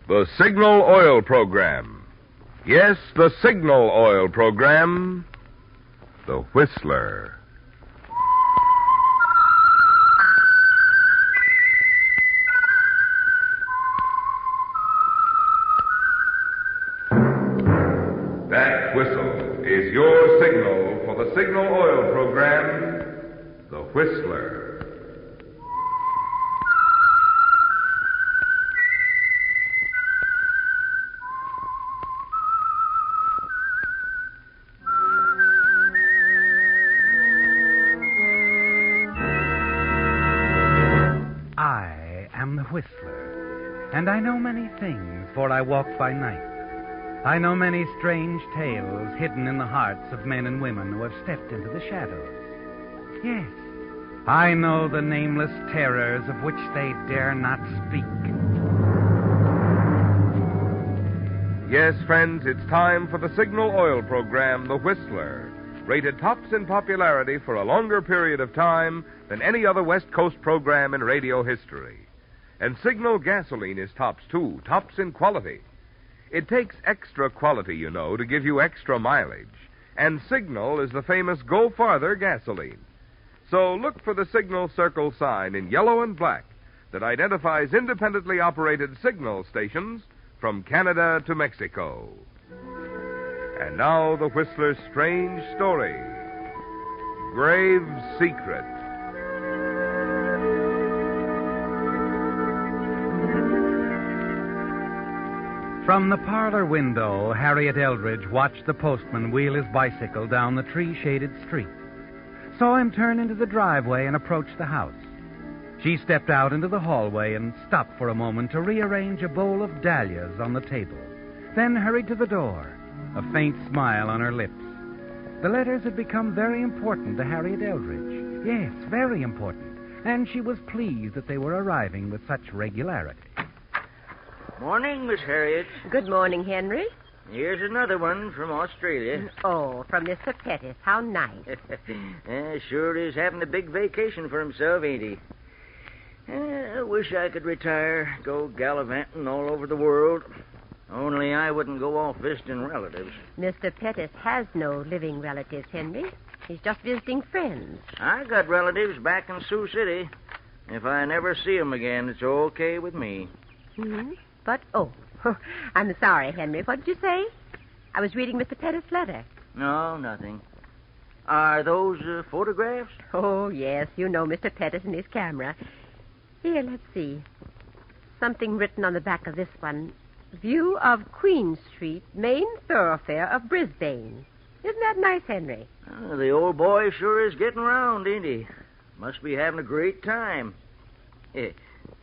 The Signal Oil Program. Yes, the Signal Oil Program. The Whistler. That whistle is your signal for the Signal Oil Program, The Whistler. I am the Whistler, and I know many things, for I walk by night. I know many strange tales hidden in the hearts of men and women who have stepped into the shadows. Yes, I know the nameless terrors of which they dare not speak. Yes, friends, it's time for the Signal Oil Program, The Whistler, rated tops in popularity for a longer period of time than any other West Coast program in radio history. And Signal gasoline is tops, too, tops in quality. It takes extra quality, you know, to give you extra mileage. And Signal is the famous Go Farther gasoline. So look for the Signal Circle sign in yellow and black that identifies independently operated signal stations from Canada to Mexico. And now the Whistler's strange story, Grave Secret. From the parlor window, Harriet Eldridge watched the postman wheel his bicycle down the tree-shaded street. Saw him turn into the driveway and approach the house. She stepped out into the hallway and stopped for a moment to rearrange a bowl of dahlias on the table. Then hurried to the door, a faint smile on her lips. The letters had become very important to Harriet Eldridge. Yes, very important. And she was pleased that they were arriving with such regularity. Morning, Miss Harriet. Good morning, Henry. Here's another one from Australia. Oh, from Mr. Pettis. How nice. Sure is having a big vacation for himself, ain't he? I wish I could retire, go gallivanting all over the world. Only I wouldn't go off visiting relatives. Mr. Pettis has no living relatives, Henry. He's just visiting friends. I got relatives back in Sioux City. If I never see 'em again, it's okay with me. Mm-hmm. But, I'm sorry, Henry. What did you say? I was reading Mr. Pettis' letter. No, nothing. Are those photographs? Oh, yes. You know Mr. Pettis and his camera. Here, let's see. Something written on the back of this one. View of Queen Street, main thoroughfare of Brisbane. Isn't that nice, Henry? The old boy sure is getting around, ain't he? Must be having a great time.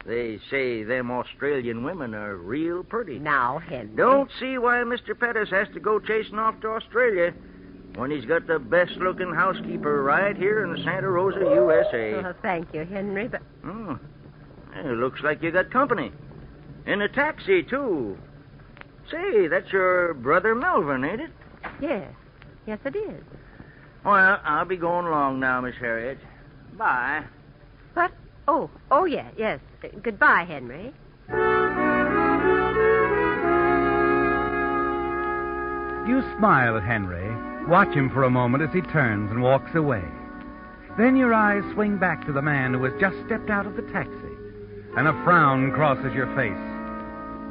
They say them Australian women are real pretty. Now, Henry. Don't see why Mr. Pettis has to go chasing off to Australia when he's got the best-looking housekeeper right here in Santa Rosa, USA. Oh, thank you, Henry, but... It looks like you got company. In a taxi, too. Say, that's your brother Melvin, ain't it? Yes. Yes, it is. Well, I'll be going along now, Miss Harriet. Bye. But, yes. Goodbye, Henry. You smile at Henry, watch him for a moment as he turns and walks away. Then your eyes swing back to the man who has just stepped out of the taxi, and a frown crosses your face.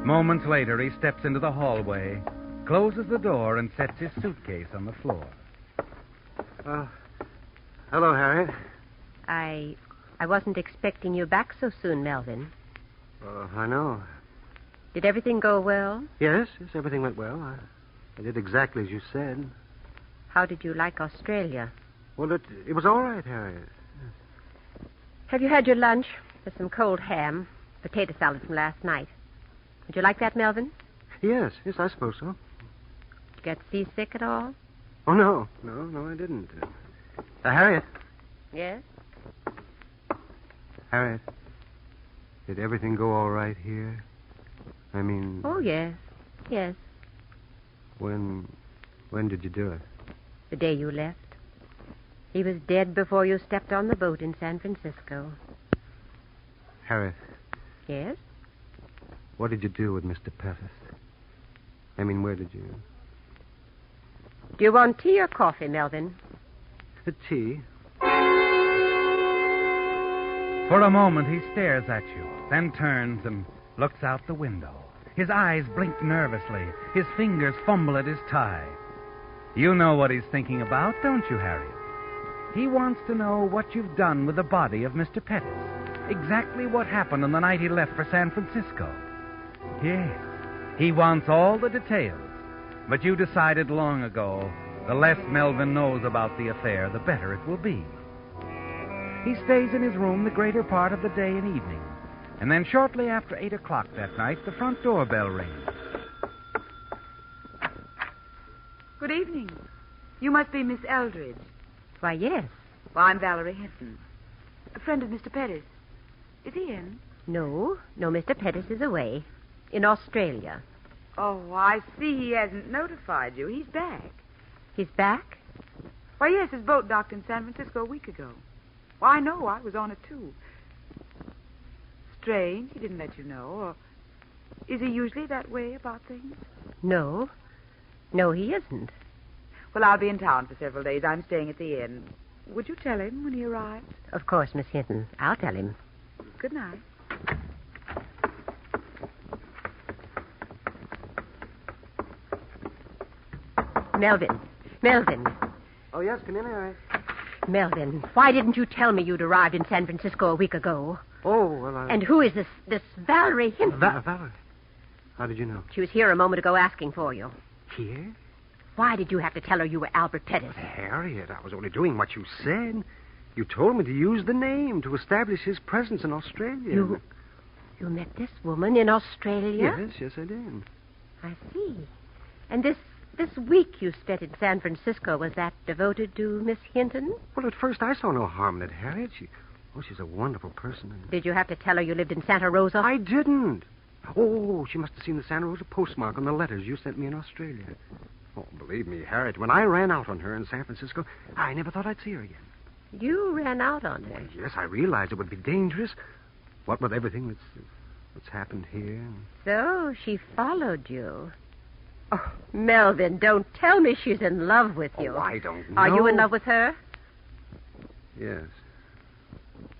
Moments later, he steps into the hallway, closes the door, and sets his suitcase on the floor. Hello, Harriet. I wasn't expecting you back so soon, Melvin. I know. Did everything go well? Yes, everything went well. I did exactly as you said. How did you like Australia? Well, it was all right, Harriet. Have you had your lunch? There's some cold ham, potato salad from last night. Would you like that, Melvin? Yes, I suppose so. Did you get seasick at all? Oh, no, I didn't. Harriet. Yes? Harriet, did everything go all right here? I mean... Oh, yes. When did you do it? The day you left. He was dead before you stepped on the boat in San Francisco. Harriet. Yes? What did you do with Mr. Pettis? I mean, where did you... Do you want tea or coffee, Melvin? The tea. For a moment, he stares at you, then turns and looks out the window. His eyes blink nervously. His fingers fumble at his tie. You know what he's thinking about, don't you, Harriet? He wants to know what you've done with the body of Mr. Pettis. Exactly what happened on the night he left for San Francisco. Yes, he wants all the details. But you decided long ago, the less Melvin knows about the affair, the better it will be. He stays in his room the greater part of the day and evening. And then shortly after 8 o'clock that night, the front doorbell rings. Good evening. You must be Miss Eldridge. Why, yes. Well, I'm Valerie Hinton, a friend of Mr. Pettis. Is he in? No, Mr. Pettis is away. In Australia. Oh, I see he hasn't notified you. He's back. He's back? Why, yes, his boat docked in San Francisco a week ago. Well, I know. I was on it, too. Strange he didn't let you know. Or is he usually that way about things? No, he isn't. Well, I'll be in town for several days. I'm staying at the inn. Would you tell him when he arrives? Of course, Miss Hinton. I'll tell him. Good night. Melvin. Oh, yes, come in, Harriet. Melvin, why didn't you tell me you'd arrived in San Francisco a week ago? Oh, well, I... And who is this Valerie Hinton? Valerie? How did you know? She was here a moment ago asking for you. Here? Why did you have to tell her you were Albert Pettis? Harriet, I was only doing what you said. You told me to use the name to establish his presence in Australia. You met this woman in Australia? Yes, I did. I see. And this week you spent in San Francisco, was that devoted to Miss Hinton? Well, at first I saw no harm in it, Harriet. She's a wonderful person. Did you have to tell her you lived in Santa Rosa? I didn't. Oh, she must have seen the Santa Rosa postmark on the letters you sent me in Australia. Oh, believe me, Harriet, when I ran out on her in San Francisco, I never thought I'd see her again. You ran out on her? Yes, I realized it would be dangerous. What with everything that's happened here. So she followed you. Oh, Melvin, don't tell me she's in love with you. Oh, I don't know. Are you in love with her? Yes.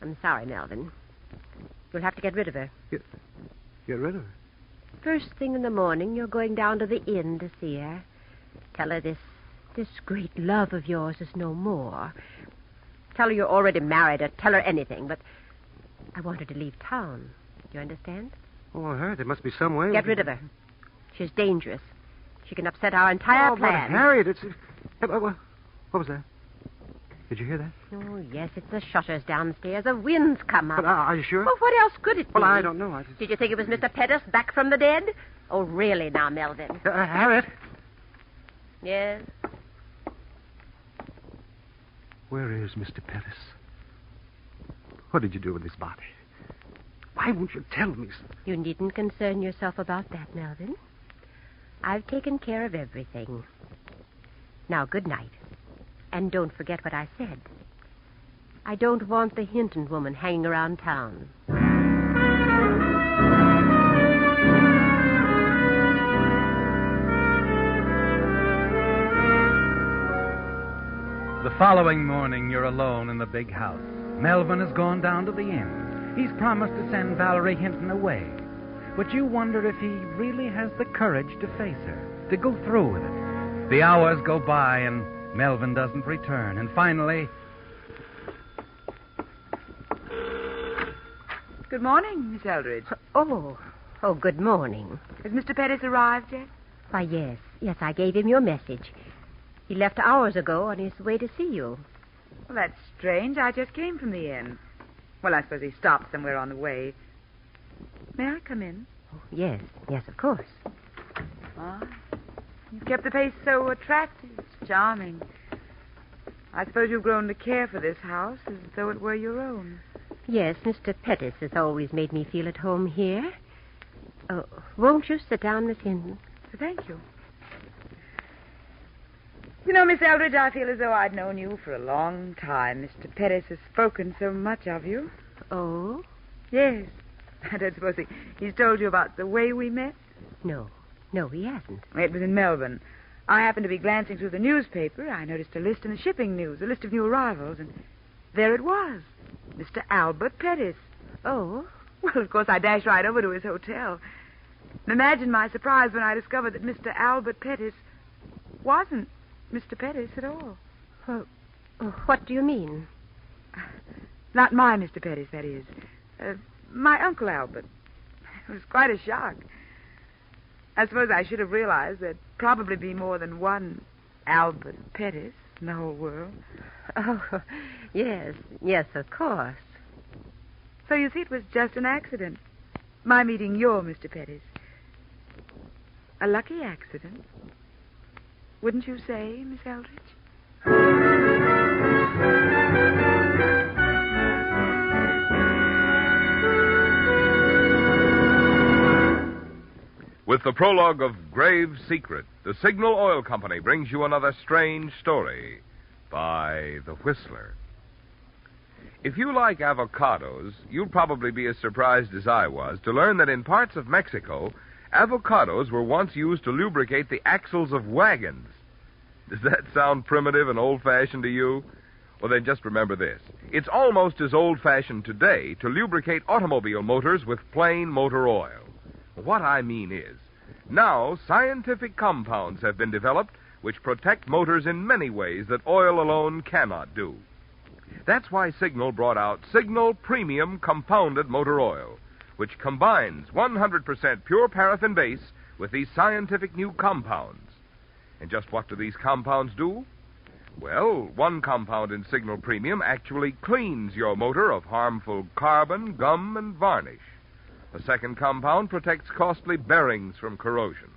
I'm sorry, Melvin. You'll have to get rid of her. Get rid of her? First thing in the morning, you're going down to the inn to see her. Tell her this great love of yours is no more. Tell her you're already married, or tell her anything, but I want her to leave town. Do you understand? Oh, Harriet, there must be some way. Get rid of her. She's dangerous. She can upset our entire plan. But Harriet, it's... What was that? Did you hear that? Oh, yes, it's the shutters downstairs. The wind's come up. But are you sure? Well, what else could it be? Well, I don't know. Did you think it was Mr. Pettis back from the dead? Oh, really now, Melvin? Harriet? Yes? Where is Mr. Pettis? What did you do with his body? Why won't you tell me? You needn't concern yourself about that, Melvin. I've taken care of everything. Now, good night. And don't forget what I said. I don't want the Hinton woman hanging around town. The following morning, you're alone in the big house. Melvin has gone down to the inn. He's promised to send Valerie Hinton away. But you wonder if he really has the courage to face her, to go through with it. The hours go by, and Melvin doesn't return. And finally... Good morning, Miss Eldridge. Oh, good morning. Has Mr. Pettis arrived yet? Why, yes, I gave him your message. He left hours ago on his way to see you. Well, that's strange. I just came from the inn. Well, I suppose he stopped somewhere on the way. May I come in? Oh, yes, of course. Ah, you've kept the place so attractive. It's charming. I suppose you've grown to care for this house as though it were your own. Yes, Mr. Pettis has always made me feel at home here. Won't you sit down, Miss Hinton? Thank you. You know, Miss Eldridge, I feel as though I'd known you for a long time. Mr. Pettis has spoken so much of you. Oh? Yes. I don't suppose he's told you about the way we met? No, he hasn't. It was in Melbourne. I happened to be glancing through the newspaper. I noticed a list in the shipping news, a list of new arrivals, and there it was. Mr. Albert Pettis. Oh? Well, of course, I dashed right over to his hotel. And imagine my surprise when I discovered that Mr. Albert Pettis wasn't Mr. Pettis at all. What do you mean? Not my Mr. Pettis, that is. My Uncle Albert. It was quite a shock. I suppose I should have realized there'd probably be more than one Albert Pettis in the whole world. Oh, yes, of course. So you see, it was just an accident. My meeting your Mr. Pettis. A lucky accident. Wouldn't you say, Miss Eldridge? With the prologue of Grave Secret, the Signal Oil Company brings you another strange story by The Whistler. If you like avocados, you'll probably be as surprised as I was to learn that in parts of Mexico, avocados were once used to lubricate the axles of wagons. Does that sound primitive and old-fashioned to you? Well, then just remember this. It's almost as old-fashioned today to lubricate automobile motors with plain motor oil. What I mean is, now scientific compounds have been developed which protect motors in many ways that oil alone cannot do. That's why Signal brought out Signal Premium Compounded Motor Oil, which combines 100% pure paraffin base with these scientific new compounds. And just what do these compounds do? Well, one compound in Signal Premium actually cleans your motor of harmful carbon, gum, and varnish. A second compound protects costly bearings from corrosion.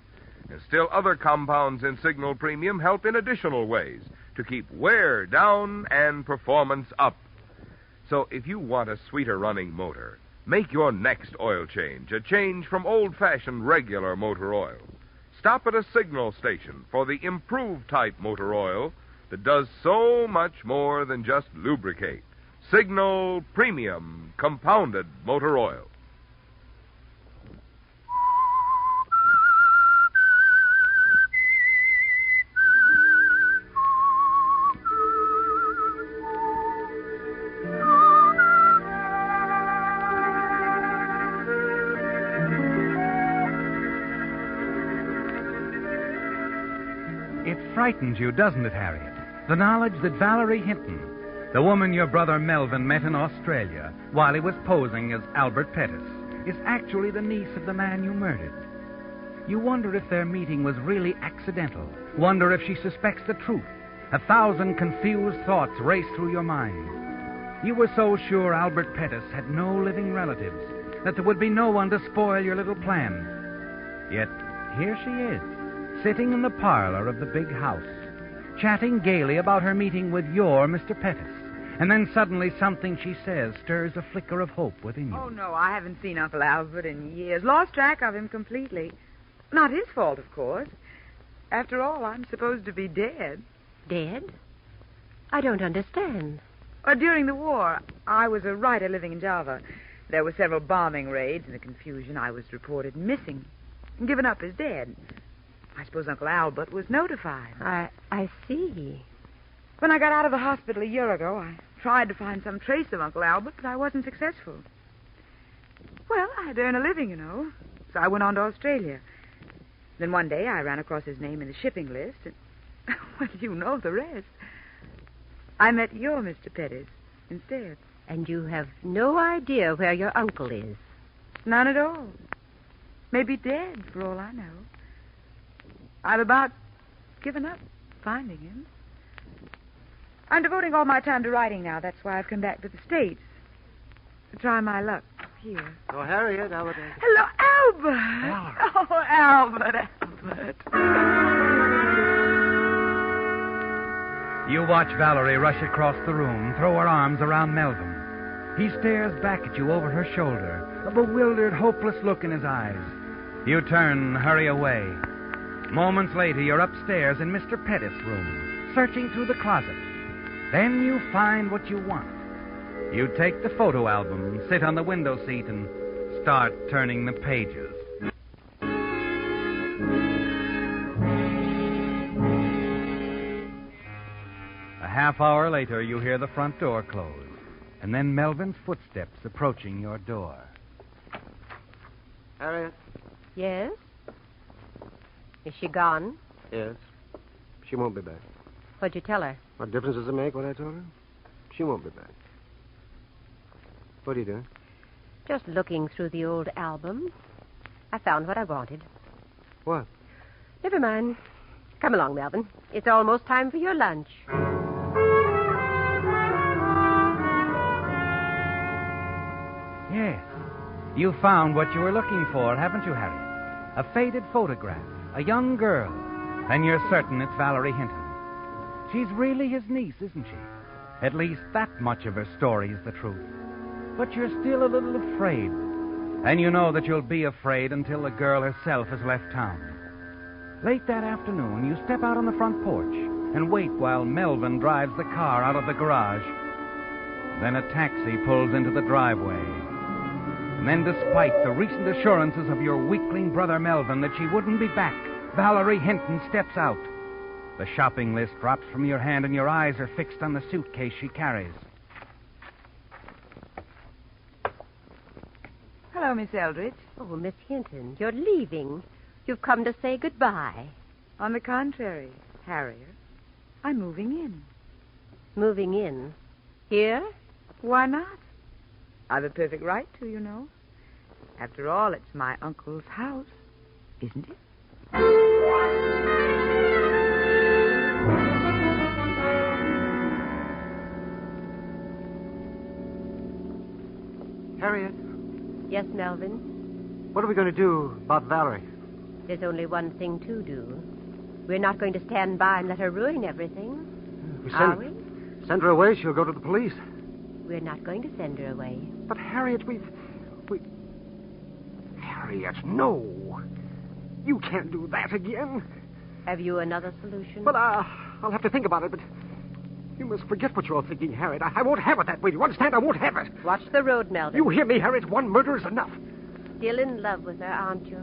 And still other compounds in Signal Premium help in additional ways to keep wear down and performance up. So if you want a sweeter running motor, make your next oil change a change from old-fashioned regular motor oil. Stop at a Signal station for the improved type motor oil that does so much more than just lubricate. Signal Premium Compounded Motor Oil. It frightens you, doesn't it, Harriet? The knowledge that Valerie Hinton, the woman your brother Melvin met in Australia while he was posing as Albert Pettis, is actually the niece of the man you murdered. You wonder if their meeting was really accidental. Wonder if she suspects the truth. 1,000 confused thoughts race through your mind. You were so sure Albert Pettis had no living relatives, that there would be no one to spoil your little plan. Yet here she is, sitting in the parlor of the big house, chatting gaily about her meeting with your Mr. Pettis. And then suddenly something she says stirs a flicker of hope within you. Oh, no, I haven't seen Uncle Albert in years. Lost track of him completely. Not his fault, of course. After all, I'm supposed to be dead. Dead? I don't understand. During the war, I was a writer living in Java. There were several bombing raids. In the confusion, I was reported missing and given up as dead. I suppose Uncle Albert was notified. I see. When I got out of the hospital a year ago, I tried to find some trace of Uncle Albert, but I wasn't successful. Well, I had to earn a living, you know, so I went on to Australia. Then one day I ran across his name in the shipping list, and, well, you know the rest. I met your Mr. Pettis instead. And you have no idea where your uncle is? None at all. Maybe dead, for all I know. I've about given up finding him. I'm devoting all my time to writing now. That's why I've come back to the States to try my luck here. Oh, Harriet, Albert. Hello, Albert. Oh, Albert. You watch Valerie rush across the room, throw her arms around Melvin. He stares back at you over her shoulder, a bewildered, hopeless look in his eyes. You turn, hurry away. Moments later, you're upstairs in Mr. Pettis' room, searching through the closet. Then you find what you want. You take the photo album, sit on the window seat, and start turning the pages. A half hour later, you hear the front door close, and then Melvin's footsteps approaching your door. Harriet? Yes? Is she gone? Yes. She won't be back. What'd you tell her? What difference does it make what I told her? She won't be back. What are you doing? Just looking through the old album. I found what I wanted. What? Never mind. Come along, Melvin. It's almost time for your lunch. Yes. You found what you were looking for, haven't you, Harry? A faded photograph. A young girl. And you're certain it's Valerie Hinton. She's really his niece, isn't she? At least that much of her story is the truth. But you're still a little afraid. And you know that you'll be afraid until the girl herself has left town. Late that afternoon, you step out on the front porch and wait while Melvin drives the car out of the garage. Then a taxi pulls into the driveway. And then, despite the recent assurances of your weakling brother Melvin that she wouldn't be back, Valerie Hinton steps out. The shopping list drops from your hand and your eyes are fixed on the suitcase she carries. Hello, Miss Eldridge. Oh, Miss Hinton, you're leaving. You've come to say goodbye. On the contrary, Harriet, I'm moving in. Moving in? Here? Why not? I've a perfect right to, you know. After all, it's my uncle's house, isn't it? Harriet, Yes, Melvin? what are we going to do about Valerie? There's only one thing to do. We're not going to stand by and let her ruin everything. Are we? Send her away, she'll go to the police. We're not going to send her away. But, Harriet, we... Harriet, no. You can't do that again. Have you another solution? Well, I'll have to think about it, but you must forget what you're thinking, Harriet. I won't have it that way. Do you understand? I won't have it. Watch the road, Melvin. You hear me, Harriet? One murder is enough. Still in love with her, aren't you?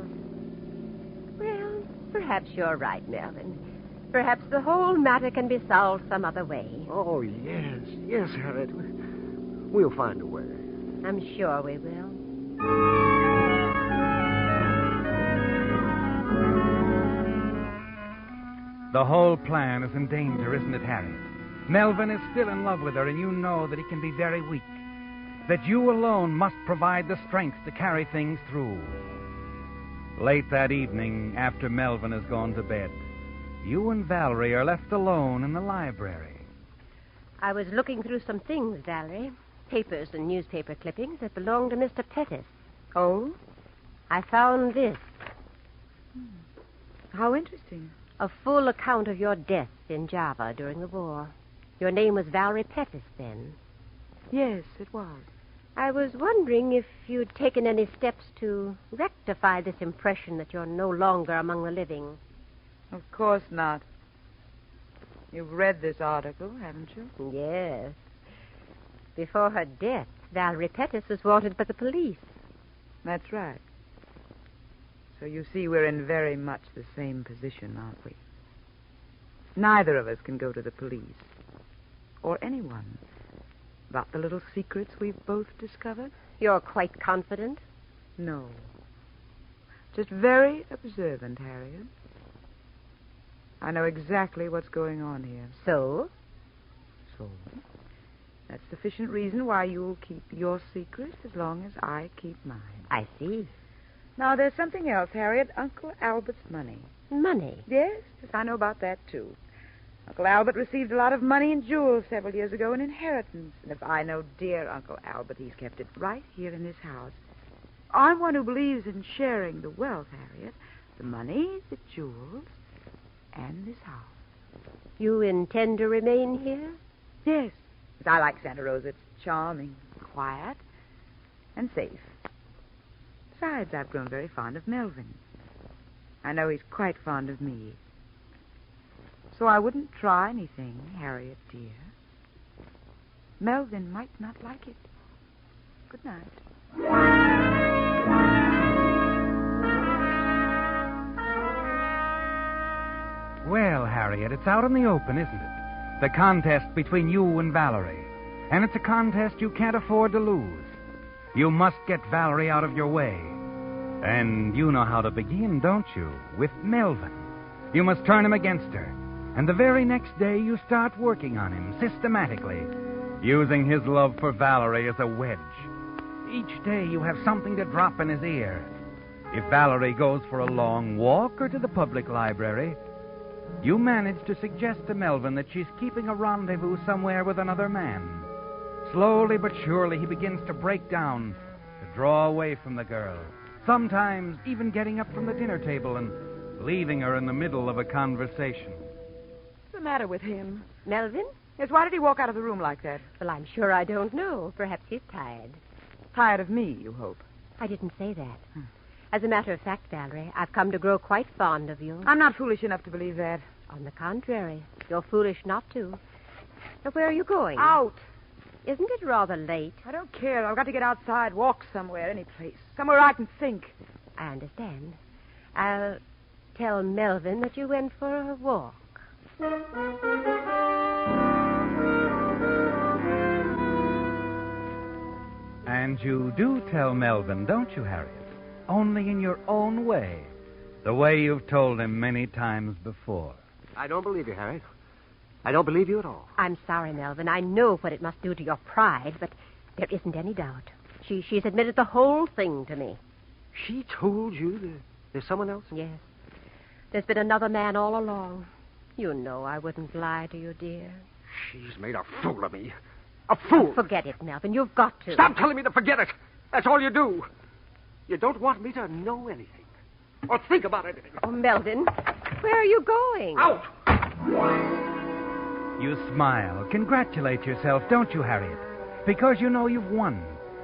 Well, perhaps you're right, Melvin. Perhaps the whole matter can be solved some other way. Oh, yes. Yes, Harriet. We'll find a way. I'm sure we will. The whole plan is in danger, isn't it, Harry? Melvin is still in love with her, and you know that he can be very weak. That you alone must provide the strength to carry things through. Late that evening, after Melvin has gone to bed, you and Valerie are left alone in the library. I was looking through some things, Valerie. Papers and newspaper clippings that belonged to Mr. Pettis. Oh? I found this. How interesting. A full account of your death in Java during the war. Your name was Valerie Pettis then. Yes, it was. I was wondering if you'd taken any steps to rectify this impression that you're no longer among the living. Of course not. You've read this article, haven't you? Yes. Before her death, Valerie Pettis was wanted by the police. That's right. So you see, we're in very much the same position, aren't we? Neither of us can go to the police, or anyone, about the little secrets we've both discovered. You're quite confident? No. Just very observant, Harriet. I know exactly what's going on here. So? So? That's sufficient reason why you'll keep your secret as long as I keep mine. I see. Now, there's something else, Harriet. Uncle Albert's money. Money? Yes, I know about that, too. Uncle Albert received a lot of money in jewels several years ago in inheritance. And if I know dear Uncle Albert, he's kept it right here in this house. I'm one who believes in sharing the wealth, Harriet. The money, the jewels, and this house. You intend to remain here? Yes. I like Santa Rosa. It's charming, quiet, and safe. Besides, I've grown very fond of Melvin. I know he's quite fond of me. So I wouldn't try anything, Harriet, dear. Melvin might not like it. Good night. Harriet. It's out in the open, isn't it? The contest between you and Valerie. And it's a contest you can't afford to lose. You must get Valerie out of your way. And you know how to begin, don't you? With Melvin. You must turn him against her. And the very next day you start working on him systematically, using his love for Valerie as a wedge. Each day you have something to drop in his ear. If Valerie goes for a long walk or to the public library, you manage to suggest to Melvin that she's keeping a rendezvous somewhere with another man. Slowly but surely he begins to break down, to draw away from the girl, sometimes even getting up from the dinner table and leaving her in the middle of a conversation. What's the matter with him? Melvin? Yes, why did he walk out of the room like that? Well, I'm sure I don't know. Perhaps he's tired. Tired of me, you hope? I didn't say that. As a matter of fact, Valerie, I've come to grow quite fond of you. I'm not foolish enough to believe that. On the contrary, you're foolish not to. Now, where are you going? Out. Isn't it rather late? I don't care. I've got to get outside, walk somewhere, any place. Somewhere I can think. I understand. I'll tell Melvin that you went for a walk. And you do tell Melvin, don't you, Harriet? Only in your own way. The way you've told him many times before. I don't believe you, Harriet. I don't believe you at all. I'm sorry, Melvin. I know what it must do to your pride, but there isn't any doubt. She's admitted the whole thing to me. She told you that there's someone else? Yes. There's been another man all along. You know I wouldn't lie to you, dear. She's made a fool of me. A fool. Forget it, Melvin. You've got to. Stop telling me to forget it. That's all you do. You don't want me to know anything. Or think about anything. Oh, Melvin, where are you going? Out! You smile, congratulate yourself, don't you, Harriet? Because you know you've won.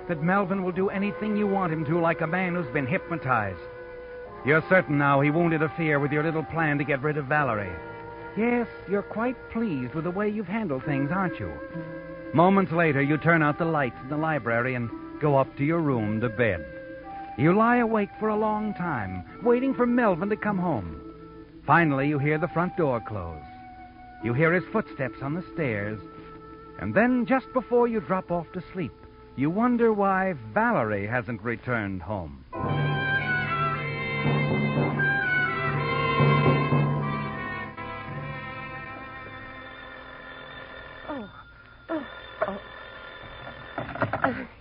That Melvin will do anything you want him to, like a man who's been hypnotized. You're certain now he won't interfere with your little plan to get rid of Valerie. Yes, you're quite pleased with the way you've handled things, aren't you? Moments later, you turn out the lights in the library and go up to your room to bed. You lie awake for a long time, waiting for Melvin to come home. Finally, you hear the front door close. You hear his footsteps on the stairs. And then, just before you drop off to sleep, you wonder why Valerie hasn't returned home.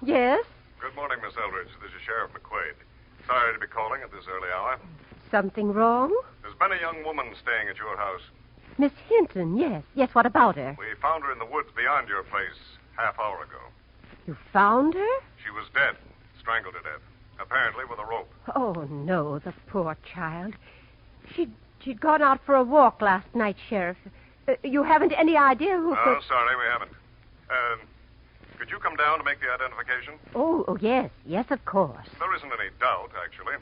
Yes? Good morning, Miss Eldridge. This is Sheriff McQuaid. Sorry to be calling at this early hour. Something wrong? There's been a young woman staying at your house. Miss Hinton, yes. Yes, what about her? We found her in the woods beyond your place half hour ago. You found her? She was dead, strangled to death, apparently with a rope. Oh, no, the poor child. She'd gone out for a walk last night, Sheriff. You haven't any idea who... Oh, sorry, we haven't. Could you come down to make the identification? Oh, yes. Yes, of course. There isn't any doubt, actually.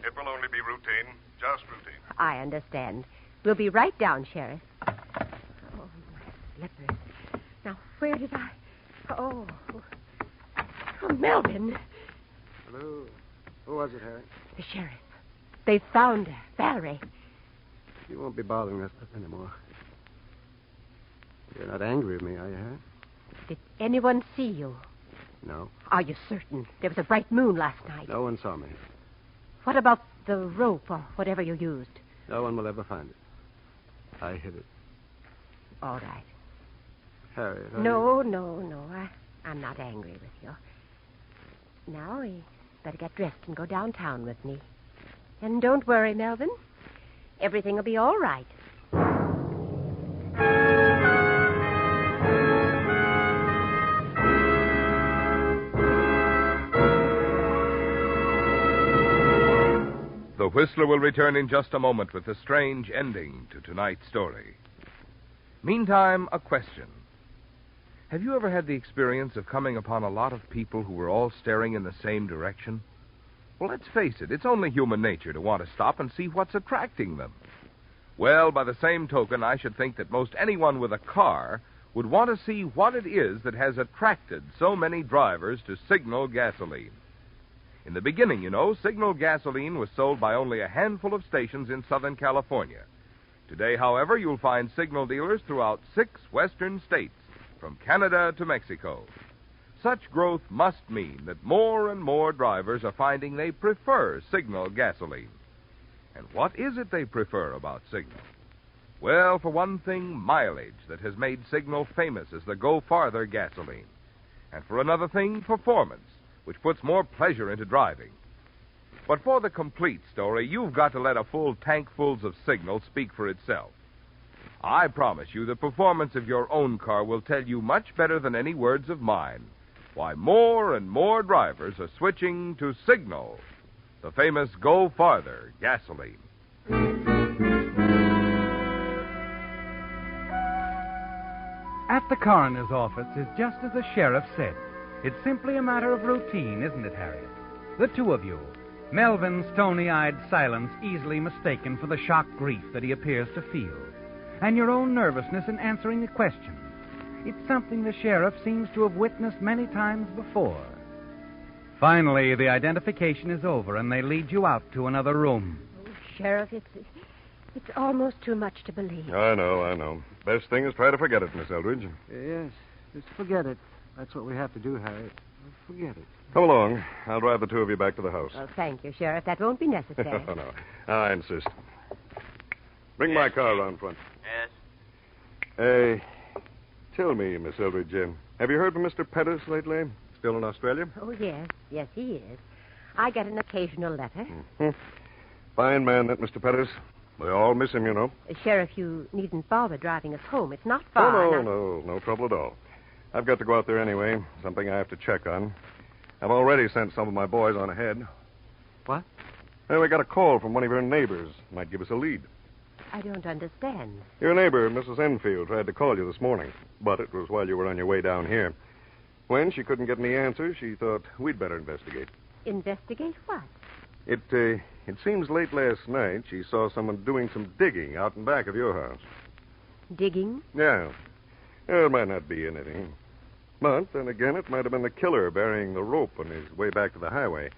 It will only be routine, just routine. I understand. We'll be right down, Sheriff. Oh, my slippers. Now, where did I... Oh, Melvin. Hello. Who was it, Harry? The sheriff. They found her, Valerie. You won't be bothering us anymore. You're not angry with me, are you, Harry? Did anyone see you? No. Are you certain? There was a bright moon last night. No one saw me. What about the rope or whatever you used? No one will ever find it. I hid it. All right. Harriet, No. I'm not angry with you. Now, we better get dressed and go downtown with me. And don't worry, Melvin. Everything will be all right. The Whistler will return in just a moment with a strange ending to tonight's story. Meantime, a question. Have you ever had the experience of coming upon a lot of people who were all staring in the same direction? Well, let's face it, it's only human nature to want to stop and see what's attracting them. Well, by the same token, I should think that most anyone with a car would want to see what it is that has attracted so many drivers to Signal gasoline. In the beginning, you know, Signal gasoline was sold by only a handful of stations in Southern California. Today, however, you'll find signal dealers throughout 6 western states, from Canada to Mexico. Such growth must mean that more and more drivers are finding they prefer Signal gasoline. And what is it they prefer about Signal? Well, for one thing, mileage that has made Signal famous as the go-farther gasoline. And for another thing, performance, which puts more pleasure into driving. But for the complete story, you've got to let a full tankfuls of Signal speak for itself. I promise you the performance of your own car will tell you much better than any words of mine why more and more drivers are switching to Signal, the famous Go Farther gasoline. At the coroner's office is just as the sheriff said. It's simply a matter of routine, isn't it, Harriet? The two of you. Melvin's stony-eyed silence easily mistaken for the shocked grief that he appears to feel. And your own nervousness in answering the question. It's something the sheriff seems to have witnessed many times before. Finally, the identification is over, and they lead you out to another room. Oh, Sheriff, it's almost too much to believe. I know. Best thing is try to forget it, Miss Eldridge. Yes, just forget it. That's what we have to do, Harriet. Forget it. Come along. I'll drive the two of you back to the house. Oh, thank you, Sheriff. That won't be necessary. No. I insist. Bring my car around front. Yes. Tell me, Miss Eldridge, have you heard from Mr. Pettis lately? Still in Australia? Oh, yes. Yes, he is. I get an occasional letter. Mm-hmm. Fine man, that Mr. Pettis. We all miss him, you know. Sheriff, you needn't bother driving us home. It's not far. No trouble at all. I've got to go out there anyway. Something I have to check on. I've already sent some of my boys on ahead. What? Well, we got a call from one of your neighbors. Might give us a lead. I don't understand. Your neighbor, Mrs. Enfield, tried to call you this morning, but it was while you were on your way down here. When she couldn't get any answers, she thought we'd better investigate. Investigate what? It seems late last night she saw someone doing some digging out in back of your house. Digging? Yeah. It might not be anything. But then again, it might have been the killer burying the rope on his way back to the highway.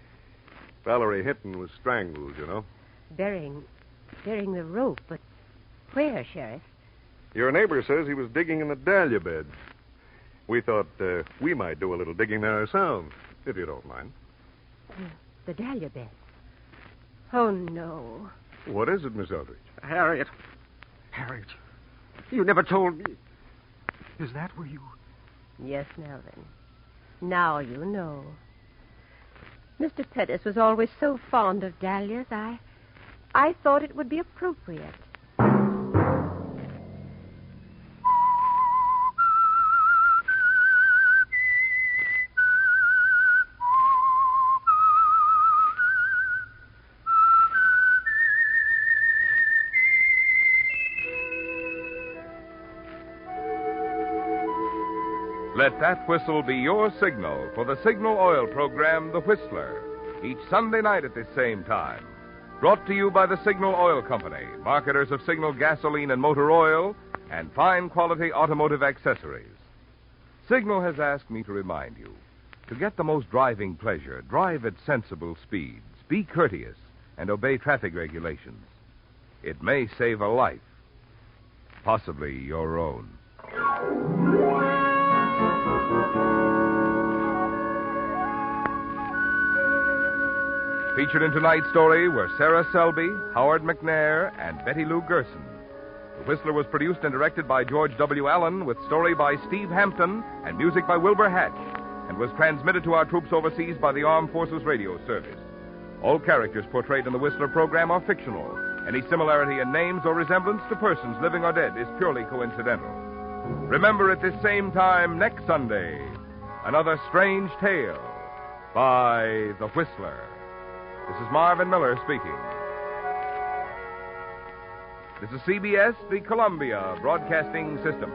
Valerie Hinton was strangled, you know. Burying the rope, but where, Sheriff? Your neighbor says he was digging in the dahlia bed. We thought we might do a little digging there ourselves, if you don't mind. The dahlia bed. Oh, no. What is it, Miss Eldridge? Harriet, you never told me. Is that where you... Yes, Melvin. Now you know. Mr. Pettis was always so fond of dahlias, I thought it would be appropriate. Let that whistle be your signal for the Signal Oil program, The Whistler, each Sunday night at this same time. Brought to you by the Signal Oil Company, marketers of Signal gasoline and motor oil, and fine quality automotive accessories. Signal has asked me to remind you, to get the most driving pleasure, drive at sensible speeds, be courteous, and obey traffic regulations. It may save a life, possibly your own. Featured in tonight's story were Sarah Selby, Howard McNair, and Betty Lou Gerson. The Whistler was produced and directed by George W. Allen, with story by Steve Hampton and music by Wilbur Hatch, and was transmitted to our troops overseas by the Armed Forces Radio Service. All characters portrayed in the Whistler program are fictional. Any similarity in names or resemblance to persons living or dead is purely coincidental. Remember at this same time next Sunday, another strange tale by The Whistler. This is Marvin Miller speaking. This is CBS, the Columbia Broadcasting System.